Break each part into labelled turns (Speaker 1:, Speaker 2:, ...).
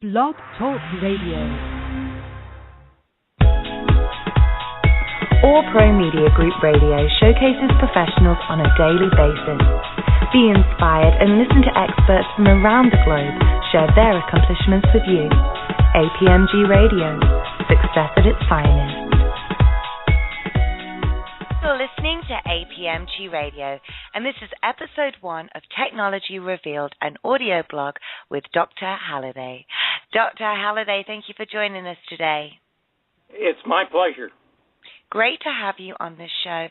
Speaker 1: Blog Talk Radio.
Speaker 2: All Pro Media Group Radio showcases professionals on a daily basis. Be inspired and listen to experts from around the globe share their accomplishments with you. APMG Radio, success at its finest. You're listening to APMG Radio, and this is episode 1 of Technology Revealed, an audio blog with Dr. Halladay. Dr. Halladay, thank you for joining us today.
Speaker 3: It's my pleasure.
Speaker 2: Great to have you on this show.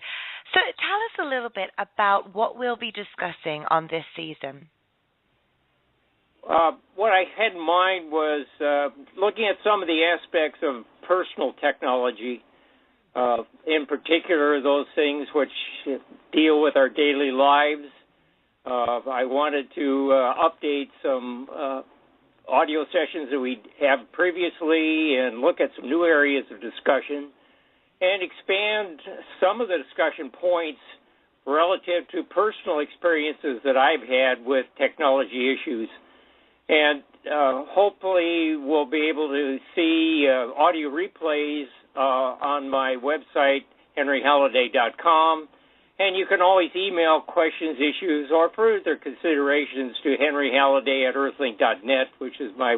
Speaker 2: So tell us a little bit about what we'll be discussing on this season.
Speaker 3: What I had in mind was looking at some of the aspects of personal technology, in particular those things which deal with our daily lives. I wanted to update some audio sessions that we have previously and look at some new areas of discussion and expand some of the discussion points relative to personal experiences that I've had with technology issues. And hopefully we'll be able to see audio replays on my website, henryhalladay.com. And you can always email questions, issues, or further considerations to henryhalladay@earthlink.net, which is my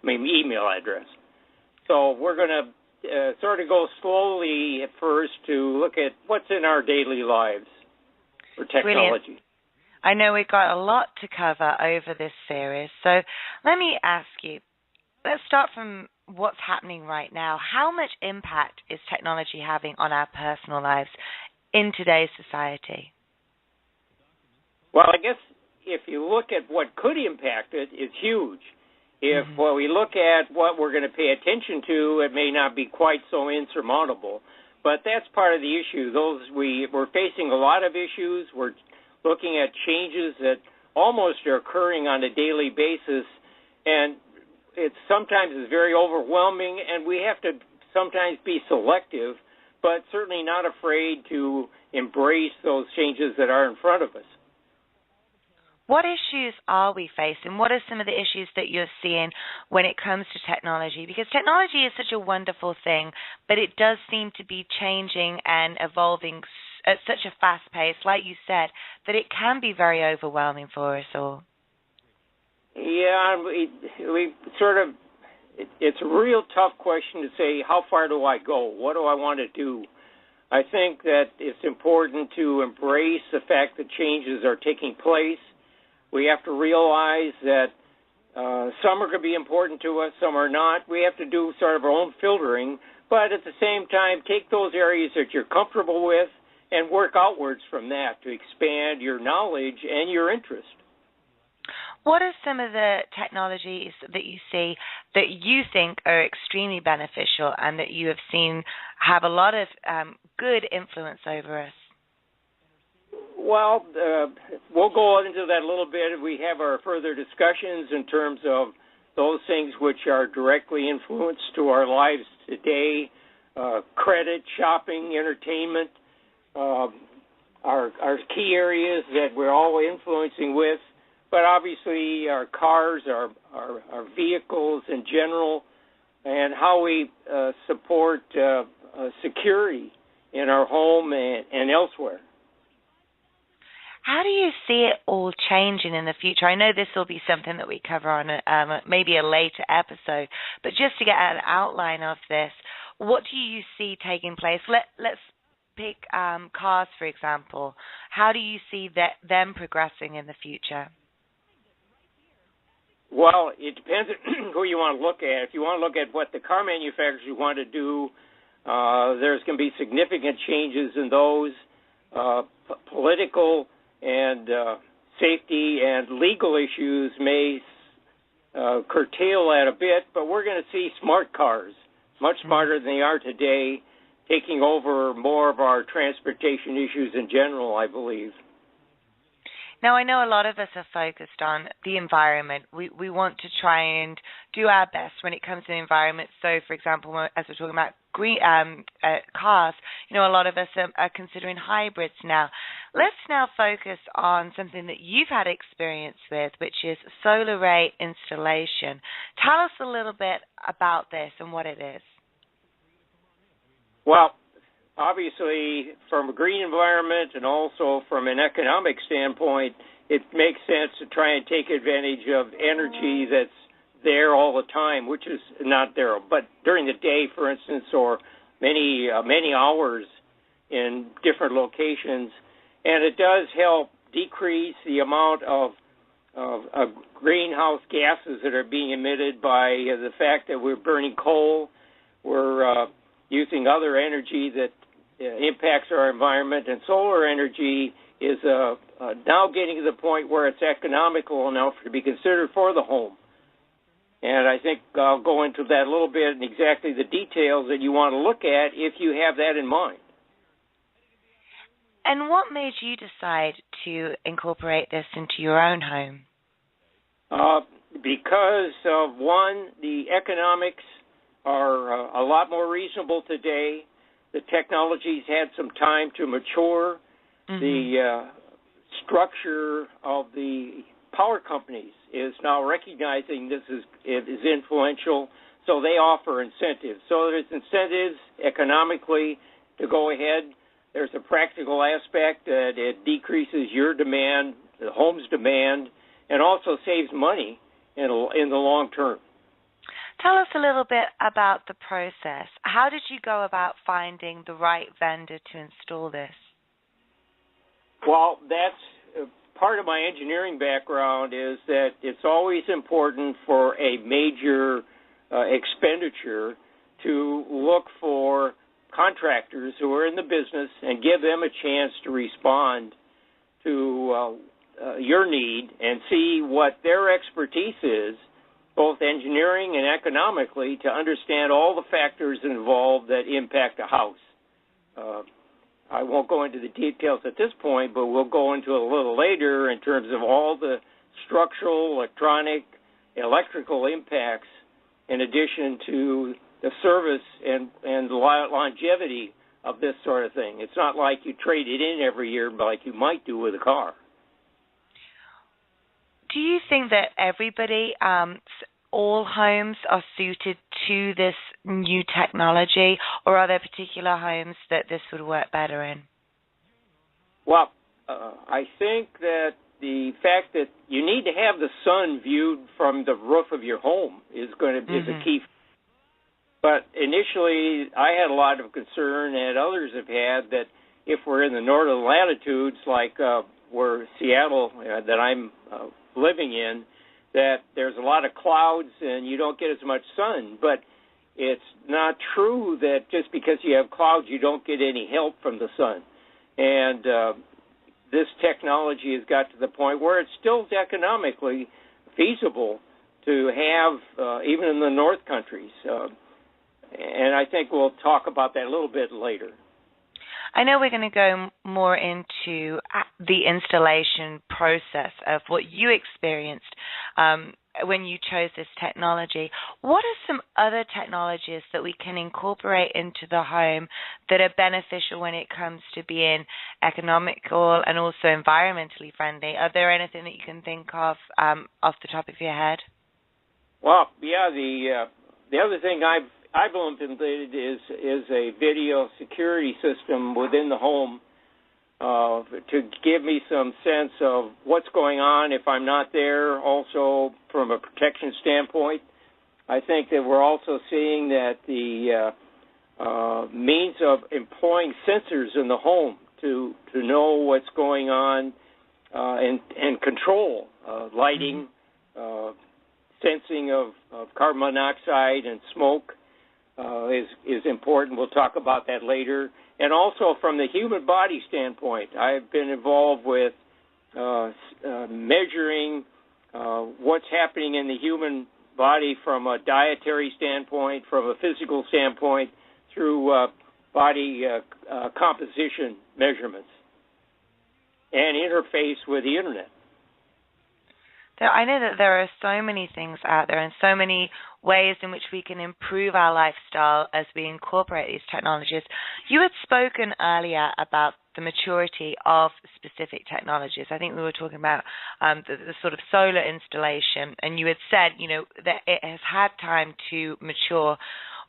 Speaker 3: email address. So we're going to sort of go slowly at first to look at what's in our daily lives for technology.
Speaker 2: Brilliant. I know we've got a lot to cover over this series. So let me ask you, let's start from what's happening right now. How much impact is technology having on our personal lives in today's society?
Speaker 3: Well, I guess if you look at what could impact it, it's huge. If we look at what we're going to pay attention to, it may not be quite so insurmountable. But that's part of the issue. We're facing a lot of issues. We're looking at changes that almost are occurring on a daily basis, and it sometimes is very overwhelming, and we have to sometimes be selective, but certainly not afraid to embrace those changes that are in front of us.
Speaker 2: What issues are we facing? What are some of the issues that you're seeing when it comes to technology? Because technology is such a wonderful thing, but it does seem to be changing and evolving at such a fast pace, like you said, that it can be very overwhelming for us all.
Speaker 3: Yeah, we sort of, it's a real tough question to say, how far do I go? What do I want to do? I think that it's important to embrace the fact that changes are taking place. We have to realize that some are going to be important to us, some are not. We have to do sort of our own filtering, but at the same time, take those areas that you're comfortable with and work outwards from that to expand your knowledge and your interest.
Speaker 2: What are some of the technologies that you see that you think are extremely beneficial and that you have seen have a lot of good influence over us?
Speaker 3: Well, we'll go into that a little bit. We have our further discussions in terms of those things which are directly influenced to our lives today, credit, shopping, entertainment, our key areas that we're all influencing with, but obviously our cars, our vehicles in general, and how we support security in our home and elsewhere.
Speaker 2: How do you see it all changing in the future? I know this will be something that we cover on maybe a later episode, but just to get an outline of this, what do you see taking place? Let's pick cars, for example. How do you see them progressing in the future?
Speaker 3: Well, it depends on who you want to look at. If you want to look at what the car manufacturers want to do, there's going to be significant changes in those. Political and safety and legal issues may curtail that a bit, but we're going to see smart cars, much smarter than they are today, taking over more of our transportation issues in general, I believe.
Speaker 2: Now, I know a lot of us are focused on the environment. We want to try and do our best when it comes to the environment. So, for example, as we're talking about green cars, a lot of us are considering hybrids now. Let's now focus on something that you've had experience with, which is solar array installation. Tell us a little bit about this and what it is.
Speaker 3: Well, obviously, from a green environment and also from an economic standpoint, it makes sense to try and take advantage of energy that's there all the time, which is not there, but during the day, for instance, or many hours in different locations. And it does help decrease the amount of greenhouse gases that are being emitted by the fact that we're burning coal, we're using other energy that impacts our environment, and solar energy is now getting to the point where it's economical enough to be considered for the home. And I think I'll go into that a little bit and exactly the details that you want to look at if you have that in mind.
Speaker 2: And what made you decide to incorporate this into your own home?
Speaker 3: Because of one, the economics are a lot more reasonable today. The technology's had some time to mature. Mm-hmm. The structure of the power companies is now recognizing this is influential, so they offer incentives. So there's incentives economically to go ahead. There's a practical aspect that it decreases your demand, the home's demand, and also saves money in the long term.
Speaker 2: Tell us a little bit about the process. How did you go about finding the right vendor to install this?
Speaker 3: Well, that's part of my engineering background is that it's always important for a major expenditure to look for contractors who are in the business and give them a chance to respond to your need and see what their expertise is, both engineering and economically, to understand all the factors involved that impact a house. I won't go into the details at this point, but we'll go into it a little later in terms of all the structural, electronic, electrical impacts in addition to the service and the longevity of this sort of thing. It's not like you trade it in every year like you might do with a car.
Speaker 2: Do you think that everybody, all homes are suited to this new technology, or are there particular homes that this would work better in?
Speaker 3: Well, I think that the fact that you need to have the sun viewed from the roof of your home is a key. But initially, I had a lot of concern, and others have had, that if we're in the northern latitudes, like where Seattle, that I'm living in, that there's a lot of clouds and you don't get as much sun. But it's not true that just because you have clouds, you don't get any help from the sun. And this technology has got to the point where it's still economically feasible to have, even in the North countries. And I think we'll talk about that a little bit later.
Speaker 2: I know we're going to go more into the installation process of what you experienced when you chose this technology. What are some other technologies that we can incorporate into the home that are beneficial when it comes to being economical and also environmentally friendly? Are there anything that you can think of off the top of your head?
Speaker 3: Well, yeah, the other thing I've implemented is a video security system within the home to give me some sense of what's going on if I'm not there, also from a protection standpoint. I think that we're also seeing that the means of employing sensors in the home to know what's going on and control lighting, sensing of carbon monoxide and smoke, is important. We'll talk about that later. And also from the human body standpoint, I've been involved with measuring what's happening in the human body from a dietary standpoint, from a physical standpoint, through body composition measurements, and interface with the Internet.
Speaker 2: I know that there are so many things out there and so many ways in which we can improve our lifestyle as we incorporate these technologies. You had spoken earlier about the maturity of specific technologies. I think we were talking about the sort of solar installation, and you had said, that it has had time to mature.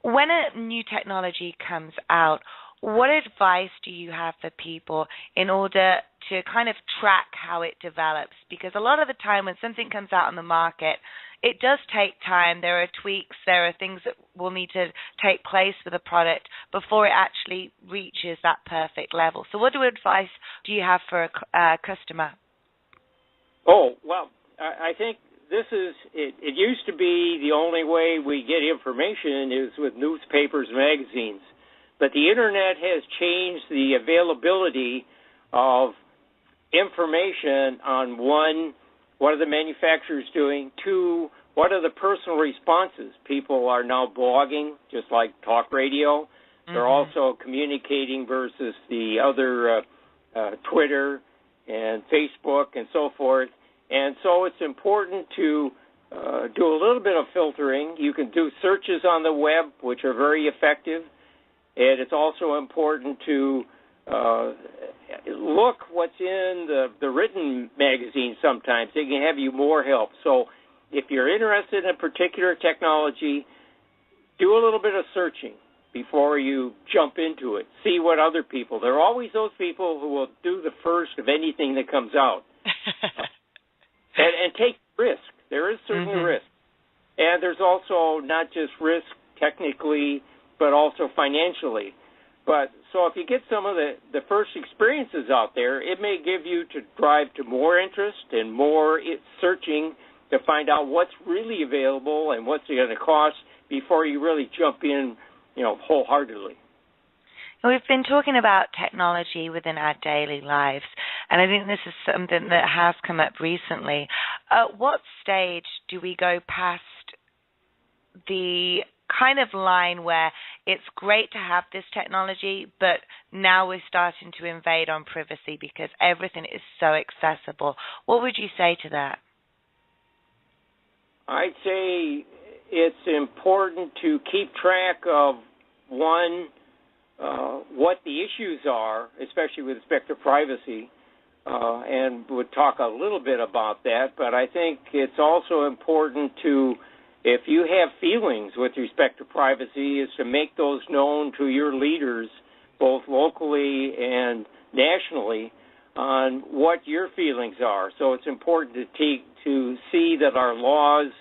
Speaker 2: When a new technology comes out, what advice do you have for people in order to kind of track how it develops? Because a lot of the time when something comes out on the market, it does take time. There are tweaks, there are things that will need to take place with a product before it actually reaches that perfect level. So what advice do you have for a customer?
Speaker 3: Oh, well, I think it used to be the only way we get information is with newspapers and magazines. But the Internet has changed the availability of information on, one, what are the manufacturers doing? Two, what are the personal responses? People are now blogging, just like talk radio. Mm-hmm. They're also communicating versus the other Twitter and Facebook and so forth. And so it's important to do a little bit of filtering. You can do searches on the web, which are very effective. And it's also important to look what's in the written magazine sometimes. They can have you more help. So if you're interested in a particular technology, do a little bit of searching before you jump into it. See what other people. There are always those people who will do the first of anything that comes out. and take risk. There is certainly risk. And there's also not just risk technically, but also financially. But so if you get some of the first experiences out there, it may give you to drive to more interest and more searching to find out what's really available and what's it going to cost before you really jump in, wholeheartedly.
Speaker 2: We've been talking about technology within our daily lives, and I think this is something that has come up recently. At what stage do we go past the kind of line where it's great to have this technology, but now we're starting to invade on privacy because everything is so accessible? What would you say to that?
Speaker 3: I'd say it's important to keep track of, one, what the issues are, especially with respect to privacy, and we'll talk a little bit about that, but I think it's also important to, if you have feelings with respect to privacy, is to make those known to your leaders, both locally and nationally, on what your feelings are. So it's important to see that our laws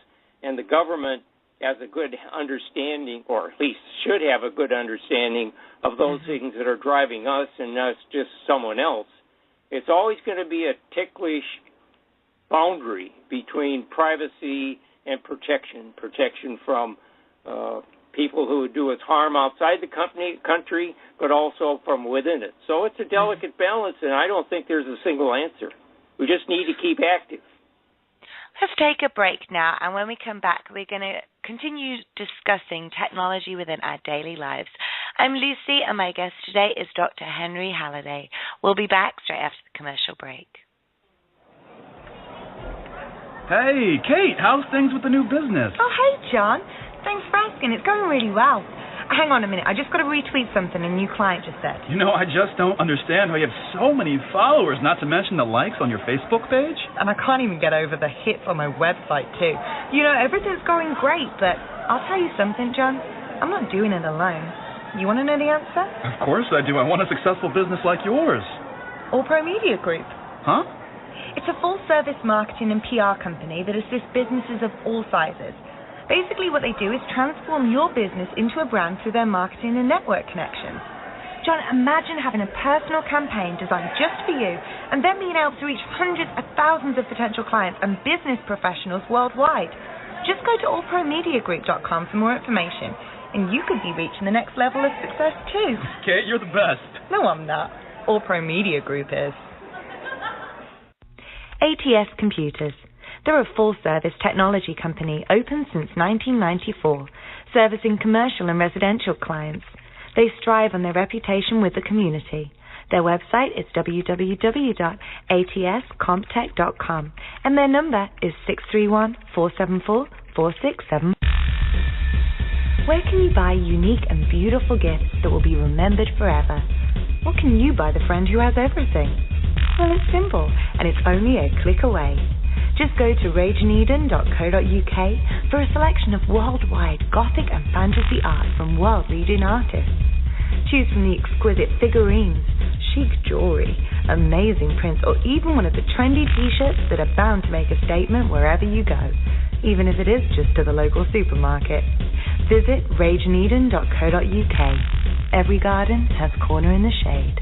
Speaker 3: and the government has a good understanding, or at least should have a good understanding of those things that are driving us and not just someone else. It's always going to be a ticklish boundary between privacy and protection from people who would do us harm outside the country, but also from within it. So it's a delicate balance, and I don't think there's a single answer. We just need to keep active.
Speaker 2: Let's take a break now, and when we come back, we're going to continue discussing technology within our daily lives. I'm Lucy, and my guest today is Dr. Henry Halladay. We'll be back straight after the commercial break.
Speaker 4: Hey, Kate, how's things with the new business?
Speaker 5: Oh, hey, John. Thanks for asking. It's going really well. Hang on a minute. I just got to retweet something a new client just said.
Speaker 4: I just don't understand how you have so many followers, not to mention the likes on your Facebook page.
Speaker 5: And I can't even get over the hits on my website, too. Everything's going great, but I'll tell you something, John. I'm not doing it alone. You want to know the answer?
Speaker 4: Of course I do. I want a successful business like yours.
Speaker 5: All Pro Media Group.
Speaker 4: Huh?
Speaker 5: It's a full-service marketing and PR company that assists businesses of all sizes. Basically, what they do is transform your business into a brand through their marketing and network connections. John, imagine having a personal campaign designed just for you and then being able to reach hundreds of thousands of potential clients and business professionals worldwide. Just go to allpromediagroup.com for more information, and you could be reaching the next level of success too.
Speaker 4: Kate, you're the best.
Speaker 5: No, I'm not. All Pro Media Group is.
Speaker 1: ATS Computers. They're a full-service technology company open since 1994, servicing commercial and residential clients. They strive on their reputation with the community. Their website is www.atscomptech.com, and their number is 631-474-467. Where can you buy unique and beautiful gifts that will be remembered forever? Or can you buy the friend who has everything? Well, it's simple, and it's only a click away. Just go to rageandeden.co.uk for a selection of worldwide Gothic and fantasy art from world-leading artists. Choose from the exquisite figurines, chic jewelry, amazing prints, or even one of the trendy t-shirts that are bound to make a statement wherever you go, even if it is just to the local supermarket. Visit rageandeden.co.uk. Every garden has a corner in the shade.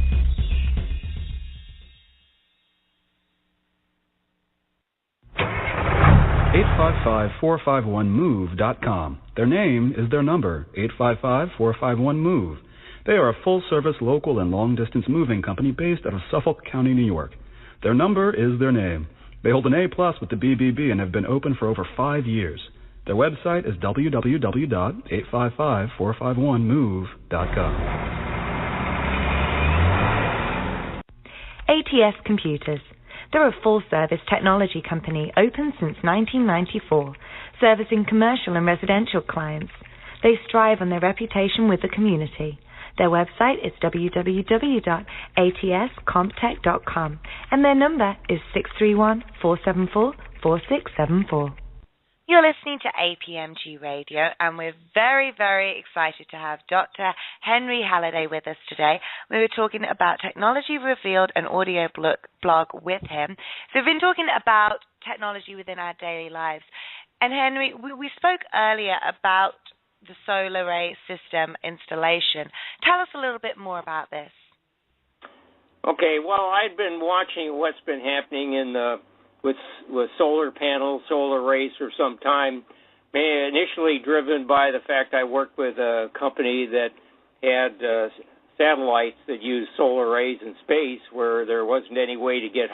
Speaker 6: $855-451-MOVE.com. Their name is their number, 855-451-MOVE. They are a full-service local and long-distance moving company based out of Suffolk County, New York. Their number is their name. They hold an A+ with the BBB and have been open for over 5 years. Their website is www.855-451-MOVE.com.
Speaker 1: ATS Computers. They're a full-service technology company open since 1994, servicing commercial and residential clients. They strive on their reputation with the community. Their website is www.atscomptech.com, and their number is 631-474-4674.
Speaker 2: You're listening to APMG Radio, and we're very, very excited to have Dr. Henry Halladay with us today. We were talking about Technology Revealed, an audio blog with him. So we've been talking about technology within our daily lives. And Henry, we spoke earlier about the solar array system installation. Tell us a little bit more about this.
Speaker 3: Okay, well, I've been watching what's been happening in the with solar panels, solar arrays for some time, initially driven by the fact I worked with a company that had satellites that used solar arrays in space where there wasn't any way to get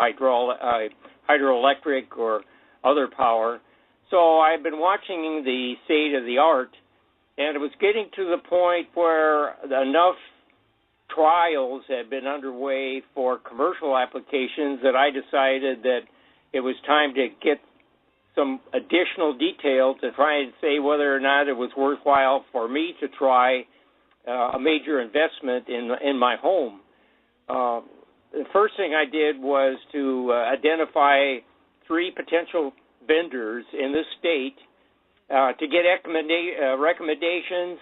Speaker 3: hydroelectric or other power. So I've been watching the state of the art, and it was getting to the point where enough trials had been underway for commercial applications that I decided that it was time to get some additional detail to try and say whether or not it was worthwhile for me to try a major investment in my home. The first thing I did was to identify 3 potential vendors in this state to get recommendations,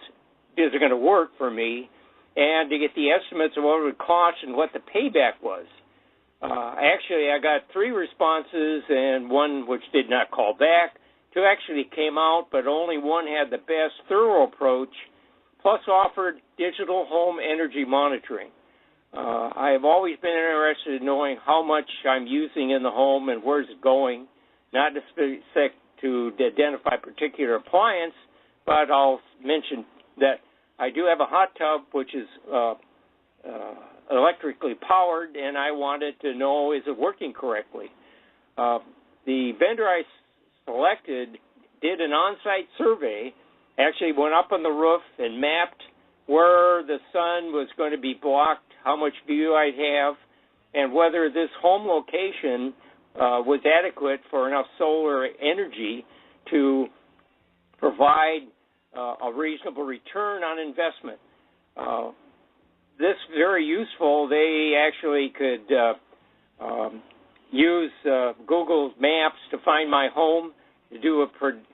Speaker 3: is it going to work for me, and to get the estimates of what it would cost and what the payback was. Actually, I got 3 responses and 1 which did not call back. 2 actually came out, but only 1 had the best thorough approach, plus offered digital home energy monitoring. I have always been interested in knowing how much I'm using in the home and where's it going, not specific to identify a particular appliance, but I'll mention that I do have a hot tub which is electrically powered, and I wanted to know, is it working correctly? The vendor I selected did an on-site survey, actually went up on the roof and mapped where the sun was going to be blocked, how much view I'd have, and whether this home location was adequate for enough solar energy to provide a reasonable return on investment. This is very useful. They actually could use Google Maps to find my home, to do a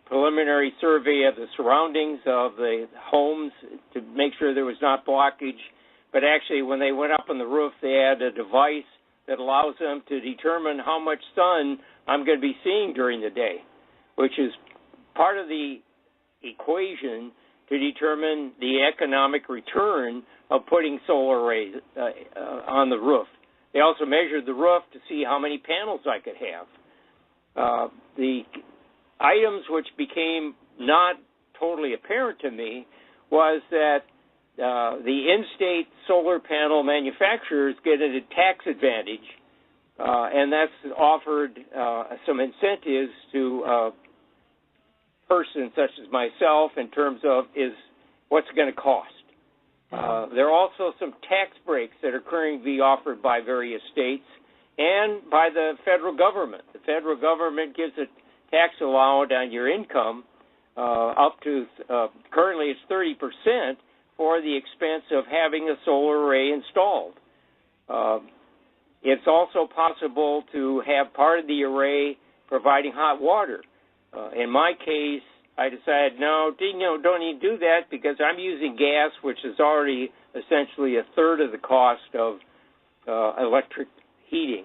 Speaker 3: preliminary survey of the surroundings of the homes to make sure there was not blockage. But actually, when they went up on the roof, they had a device that allows them to determine how much sun I'm going to be seeing during the day, which is part of the equation to determine the economic return of putting solar arrays on the roof. They also measured the roof to see how many panels I could have. The items which became not totally apparent to me was that the in-state solar panel manufacturers get a tax advantage, and that's offered some incentives to persons such as myself in terms of what's it going to cost. There are also some tax breaks that are currently being offered by various states and by the federal government. The federal government gives a tax allowance on your income up to, currently it's 30% for the expense of having a solar array installed. It's also possible to have part of the array providing hot water. In my case, I decided, don't need to do that because I'm using gas, which is already essentially a third of the cost of electric heating.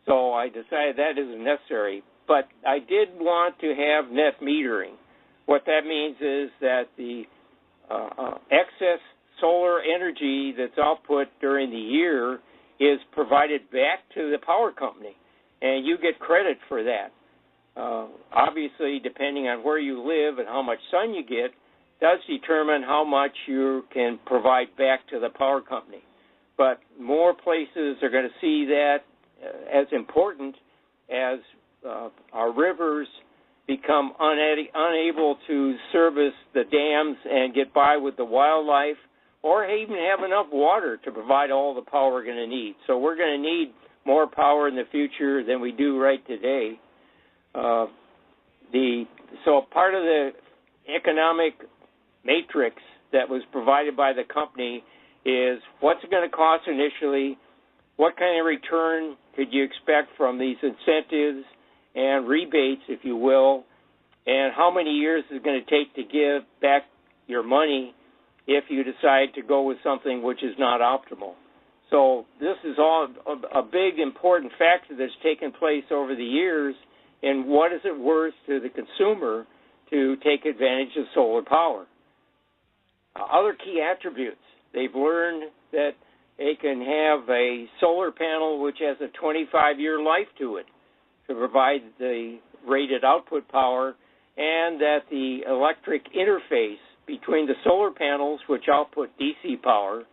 Speaker 3: So I decided that isn't necessary. But I did want to have net metering. What that means is that the excess solar energy that's output during the year is provided back to the power company, and you get credit for that. Obviously, depending on where you live and how much sun you get, does determine how much you can provide back to the power company. But more places are going to see that as important as our rivers become unable to service the dams and get by with the wildlife, or even have enough water to provide all the power we're going to need. So we're going to need more power in the future than we do right today. So part of the economic matrix that was provided by the company is what's it going to cost initially, what kind of return could you expect from these incentives and rebates, if you will, and how many years is it going to take to give back your money if you decide to go with something which is not optimal. So this is all a big important factor that's taken place over the years, and what is it worth to the consumer to take advantage of solar power. Other key attributes, they've learned that they can have a solar panel which has a 25-year life to it to provide the rated output power, and that the electric interface between the solar panels, which output DC power,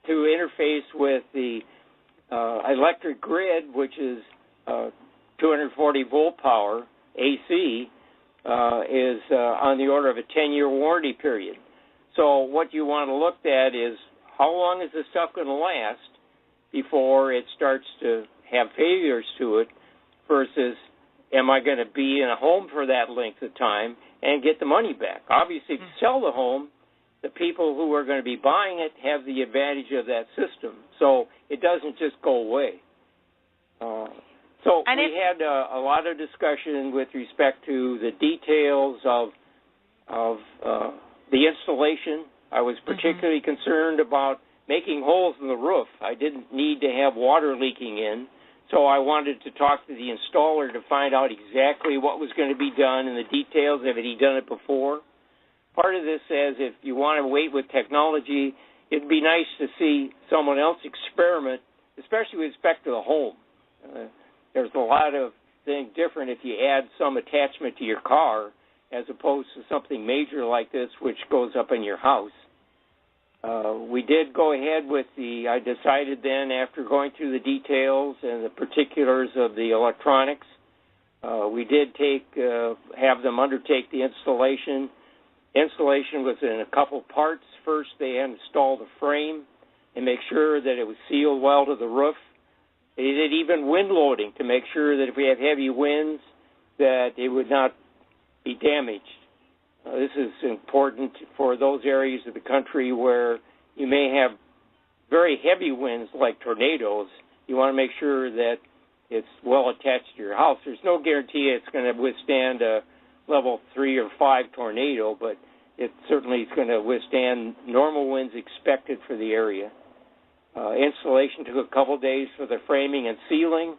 Speaker 3: to interface with the electric grid, which is 240-volt power, AC, is on the order of a 10-year warranty period. So what you want to look at is how long is this stuff going to last before it starts to have failures to it versus am I going to be in a home for that length of time and get the money back? Obviously, if you sell the home, the people who are going to be buying it have the advantage of that system. So it doesn't just go away. So we had a lot of discussion with respect to the details of the installation. I was particularly concerned about making holes in the roof. I didn't need to have water leaking in, so I wanted to talk to the installer to find out exactly what was going to be done and the details of it. He'd done it before. Part of this says if you want to wait with technology, it'd be nice to see someone else experiment, especially with respect to the home. There's a lot of things different if you add some attachment to your car as opposed to something major like this which goes up in your house. We did go ahead with I decided then after going through the details and the particulars of the electronics, we did have them undertake the installation. Installation was in a couple parts. First, they had to install the frame and make sure that it was sealed well to the roof. They did even wind loading to make sure that if we have heavy winds, that it would not be damaged. This is important for those areas of the country where you may have very heavy winds like tornadoes. You want to make sure that it's well attached to your house. There's no guarantee it's going to withstand a level 3 or 5 tornado, but it certainly is going to withstand normal winds expected for the area. Installation took a couple days for the framing and sealing,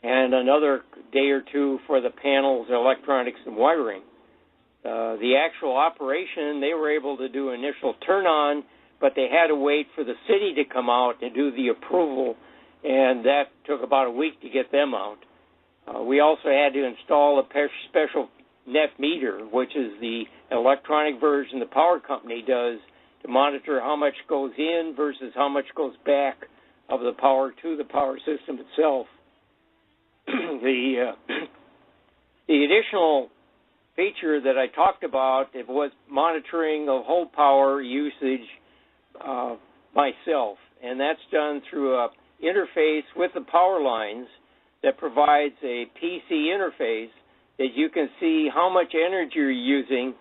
Speaker 3: and another day or two for the panels, electronics, and wiring. The actual operation, they were able to do initial turn-on, but they had to wait for the city to come out and do the approval, and that took about a week to get them out. We also had to install a special net meter, which is the electronic version the power company does to monitor how much goes in versus how much goes back of the power to the power system itself. The additional feature that I talked about, it was monitoring of whole power usage myself, and that's done through a interface with the power lines that provides a PC interface that you can see how much energy you're using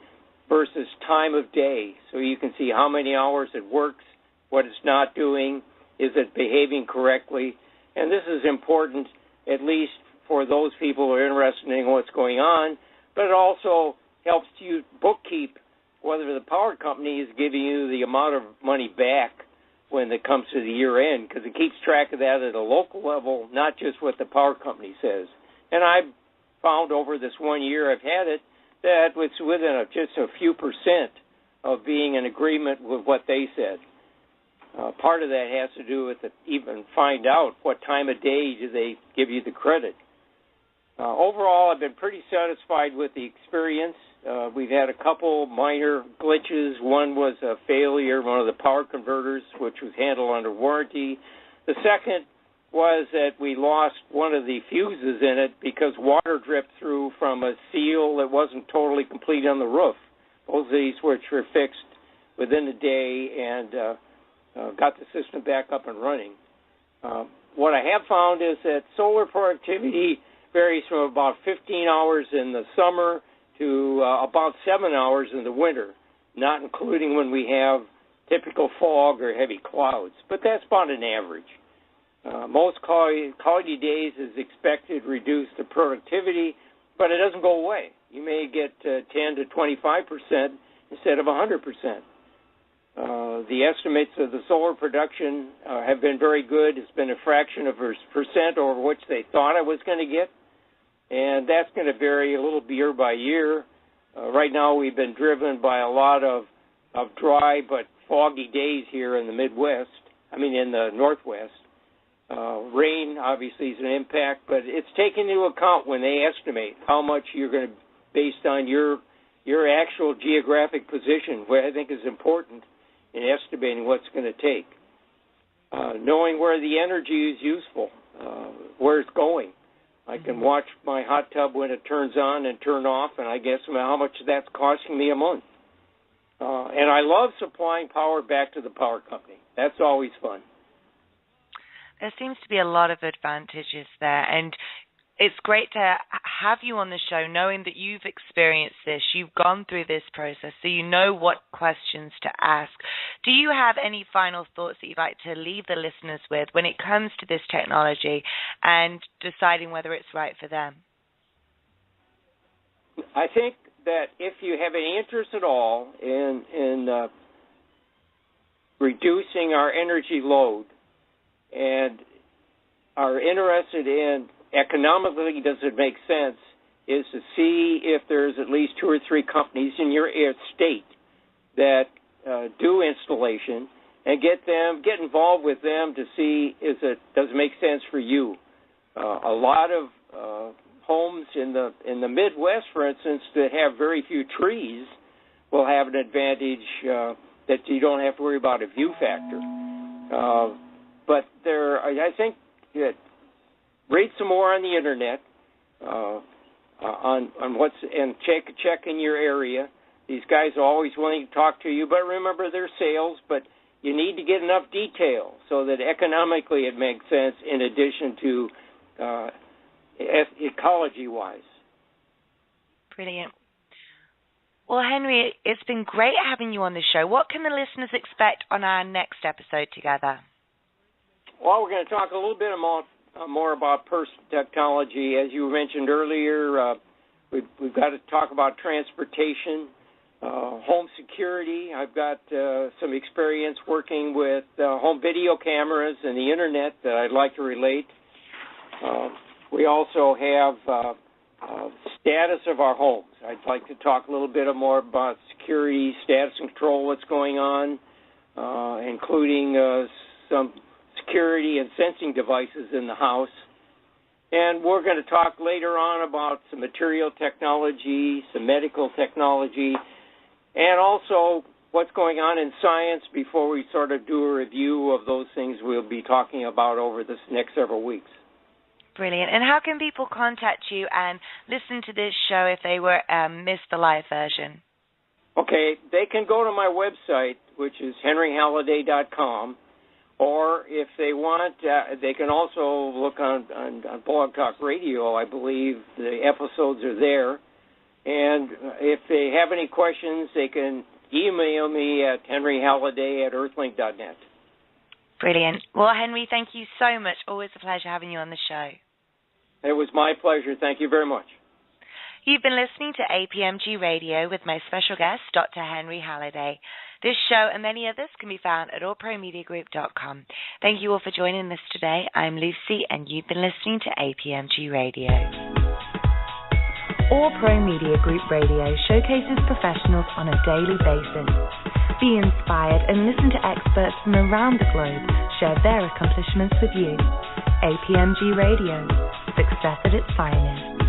Speaker 3: versus time of day. So you can see how many hours it works, what it's not doing, Is it behaving correctly? And this is important, at least for those people who are interested in what's going on, but it also helps you bookkeep whether the power company is giving you the amount of money back when it comes to the year end, because it keeps track of that at a local level, not just what the power company says. And I've found over this 1 year I've had it that it's within just a few percent of being in agreement with what they said. Part of that has to do with even find out what time of day do they give you the credit. Overall, I've been pretty satisfied with the experience. We've had a couple minor glitches. One was a failure, one of the power converters, which was handled under warranty. The second was that we lost one of the fuses in it because water dripped through from a seal that wasn't totally complete on the roof. Both of these which were fixed within the day and got the system back up and running. What I have found is that solar productivity varies from about 15 hours in the summer to about 7 hours in the winter, not including when we have typical fog or heavy clouds. But that's about an average. Most cloudy days is expected to reduce the productivity, but it doesn't go away. You may get 10 to 25% instead of 100%. The estimates of the solar production have been very good. It's been a fraction of a percent over which they thought I was going to get, and that's going to vary a little year by year. Right now we've been driven by a lot of dry but foggy days here in the in the Northwest. Rain obviously is an impact, but it's taken into account when they estimate how much you're going to, based on your actual geographic position, what I think is important in estimating what's going to take. Knowing where the energy is useful, where it's going. I can watch my hot tub when it turns on and turn off, and I guess how much that's costing me a month. And I love supplying power back to the power company. That's always fun.
Speaker 2: There seems to be a lot of advantages there, and it's great to have you on the show knowing that you've experienced this, you've gone through this process, so you know what questions to ask. Do you have any final thoughts that you'd like to leave the listeners with when it comes to this technology and deciding whether it's right for them?
Speaker 3: I think that if you have any interest at all in reducing our energy load and are interested in economically, does it make sense, is to see if there's at least 2 or 3 companies in your state that do installation and get involved with them to see does it make sense for you. A lot of homes in the Midwest, for instance, that have very few trees will have an advantage that you don't have to worry about a view factor. But I think that read some more on the internet on what's and check in your area. These guys are always willing to talk to you, but remember they're sales. But you need to get enough detail so that economically it makes sense. In addition to ecology-wise. Brilliant.
Speaker 2: Well, Henry, it's been great having you on the show. What can the listeners expect on our next episode together?
Speaker 3: Well, we're going to talk a little bit more about personal technology. As you mentioned earlier, we've got to talk about transportation, home security. I've got some experience working with home video cameras and the Internet that I'd like to relate. We also have status of our homes. I'd like to talk a little bit more about security, status and control, what's going on, including some security and sensing devices in the house. And we're going to talk later on about some material technology, some medical technology, and also what's going on in science before we sort of do a review of those things we'll be talking about over this next several weeks.
Speaker 2: Brilliant. And how can people contact you and listen to this show if they missed the live version?
Speaker 3: Okay, they can go to my website, which is henryhalladay.com, or if they want, they can also look on Blog Talk Radio. I believe the episodes are there. And if they have any questions, they can email me at henryhalladay@earthlink.net.
Speaker 2: Brilliant. Well, Henry, thank you so much. Always a pleasure having you on the show.
Speaker 3: It was my pleasure. Thank you very much.
Speaker 2: You've been listening to APMG Radio with my special guest, Dr. Henry Halladay. This show and many others can be found at allpromediagroup.com. Thank you all for joining us today. I'm Lucy, and you've been listening to APMG Radio.
Speaker 1: All Pro Media Group Radio showcases professionals on a daily basis. Be inspired and listen to experts from around the globe share their accomplishments with you. APMG Radio, success at its finest.